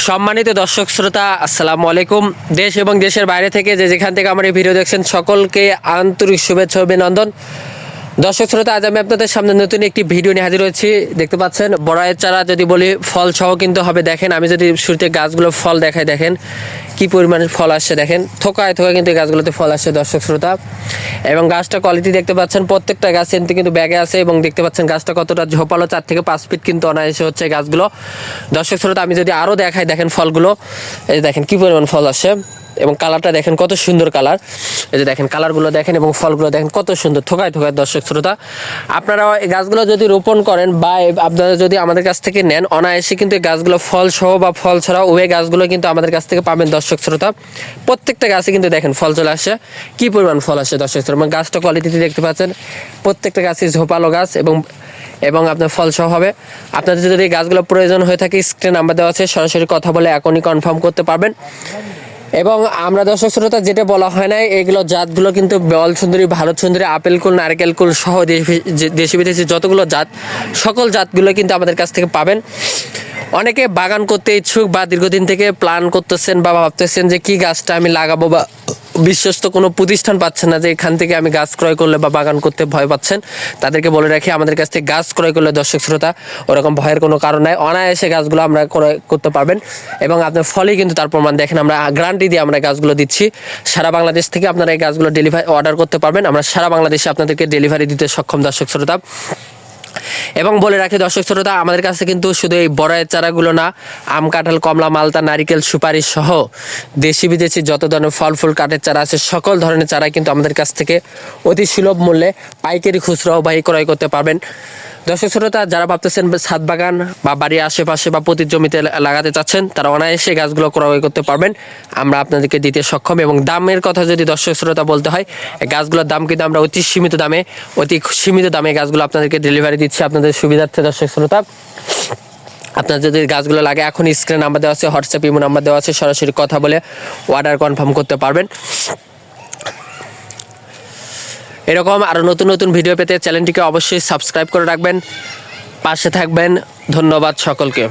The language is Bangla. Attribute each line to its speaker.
Speaker 1: সম্মানিত দর্শক শ্রোতা, আসসালামু আলাইকুম। দেশ এবং দেশের বাইরে থেকে যেখান থেকে আমার এই ভিডিও দেখছেন সকলকে আন্তরিক শুভেচ্ছা ও অভিনন্দন। দর্শক শ্রোতা, আজ আমি আপনাদের সামনে নতুন একটি ভিডিও নিয়ে হাজির হয়েছি। দেখতে পাচ্ছেন বড়াইয়ের চারা যদি বলি ফল সহ কিন্তু হবে। দেখেন আমি যদি শুরুতে গাছগুলো ফল দেখাই, দেখেন কি পরিমাণে ফল আসছে, দেখেন থোকায় থোকায় কিন্তু এই গাছগুলোতে ফল আসছে দর্শক শ্রোতা। এবং গাছটা কোয়ালিটি দেখতে পাচ্ছেন, প্রত্যেকটা গাছ এনতে কিন্তু ব্যাগে আছে এবং দেখতে পাচ্ছেন গাছটা কতটা ঝোপালো, 4 থেকে 5 ফিট কিন্তু অনায়াসে হচ্ছে গাছগুলো। দর্শক শ্রোতা, আমি যদি আরও দেখাই, দেখেন ফলগুলো, এই দেখেন কি পরিমাণ ফল আসছে এবং কালারটা দেখেন কত সুন্দর কালার। এই যে দেখেন কালারগুলো দেখেন এবং ফলগুলো দেখেন কত সুন্দর থোকায় থোকায়। দর্শক শ্রোতা, আপনারা এই গাছগুলো যদি রোপণ করেন বা আপনারা যদি আমাদের কাছ থেকে নেন, অনায়াসে কিন্তু এই গাছগুলো ফল সহ বা ফল ছাড়াও ওই গাছগুলো কিন্তু আমাদের কাছ থেকে পাবেন দর্শক শ্রোতা। প্রত্যেকটা গাছে কিন্তু দেখেন ফল চলে আসে, কি পরিমাণ ফল আসে দর্শক শ্রোতা। এবং গাছটা কোয়ালিটিতে দেখতে পাচ্ছেন, প্রত্যেকটা গাছই ঝোপালো গাছ এবং আপনার ফল সহ হবে। আপনাদের যদি এই গাছগুলো প্রয়োজন হয়ে থাকে, স্ক্রিনে নাম্বার দেওয়া আছে, সরাসরি কথা বলে এখনই কনফার্ম করতে পারবেন। এবং আমরা দর্শক শ্রোতা যেটা বলা হয় না, এগুলো জাতগুলো কিন্তু বল সুন্দরী, ভারত সুন্দরী, আপেল কুল, নারকেল কুল সহ দেশি বিদেশি যতগুলো জাত, সকল জাতগুলো কিন্তু আমাদের কাছ থেকে পাবেন। অনেকে বাগান করতে ইচ্ছুক বা দীর্ঘদিন থেকে প্ল্যান করতেছেন বা ভাবতেছেন যে কি গাছটা আমি লাগাবো, বা বিশ্বস্ত কোনো প্রতিষ্ঠান পাচ্ছেন না যে এখান থেকে আমি গাছ ক্রয় করলে বা বাগান করতে ভয় পাচ্ছেন, তাদেরকে বলে রাখি আমাদের কাছ থেকে গাছ ক্রয় করলে দর্শক শ্রোতা ওরকম ভয়ের কোনো কারণ নাই। অনায়াসে গাছগুলো আমরা ক্রয় করতে পারবেন এবং আপনার ফলেই কিন্তু তার প্রমাণ। দেখেন আমরা গ্যারান্টি দিয়ে আমরা গাছগুলো দিচ্ছি। সারা বাংলাদেশ থেকে আপনারা এই গাছগুলো অর্ডার করতে পারবেন। আমরা সারা বাংলাদেশে আপনাদেরকে ডেলিভারি দিতে সক্ষম দর্শক শ্রোতা। এবং বলে রাখি দর্শক শ্রোতা, আমাদের কাছে কিন্তু শুধু এই বড়াইয়ের চারাগুলো না, আম, কাঁঠাল, কমলা, মালতা, নারিকেল, সুপারি সহ দেশি বিদেশি যত ধরনের ফল ফুল কাঠের চারা আছে, সকল ধরনের চারাই কিন্তু আমাদের কাছ থেকে অতি সুলভ মূল্যে পাইকারি খুচরাও বা ক্রয় করতে পারবেন। দর্শক শ্রোতা, যারা ভাবতেছেন ছাদ বাগান বা বাড়ির আশেপাশে বা প্রতি জমিতে লাগাতে চাচ্ছেন, তারা অনায়াসে গাছগুলো ক্রয় করতে পারবেন। আমরা আপনাদেরকে দিতে সক্ষম। এবং দামের কথা যদি দর্শক শ্রোতা বলতে হয়, গাছগুলোর দাম কিন্তু আমরা অতি সীমিত দামে গাছগুলো আপনাদেরকে ডেলিভারি দিচ্ছি আপনাদের সুবিধার্থে দর্শক শ্রোতা। আপনার যদি গাছগুলো লাগে, এখন স্ক্রিনে নাম্বার দেওয়া আছে, হোয়াটসঅ্যাপ ইমো নাম্বার দেওয়া আছে, সরাসরি কথা বলে অর্ডার কনফার্ম করতে পারবেন। এরকম আরও নতুন নতুন ভিডিও পেতে চ্যানেলটিকে অবশ্যই সাবস্ক্রাইব করে রাখবেন, পাশে থাকবেন। ধন্যবাদ সকলকে।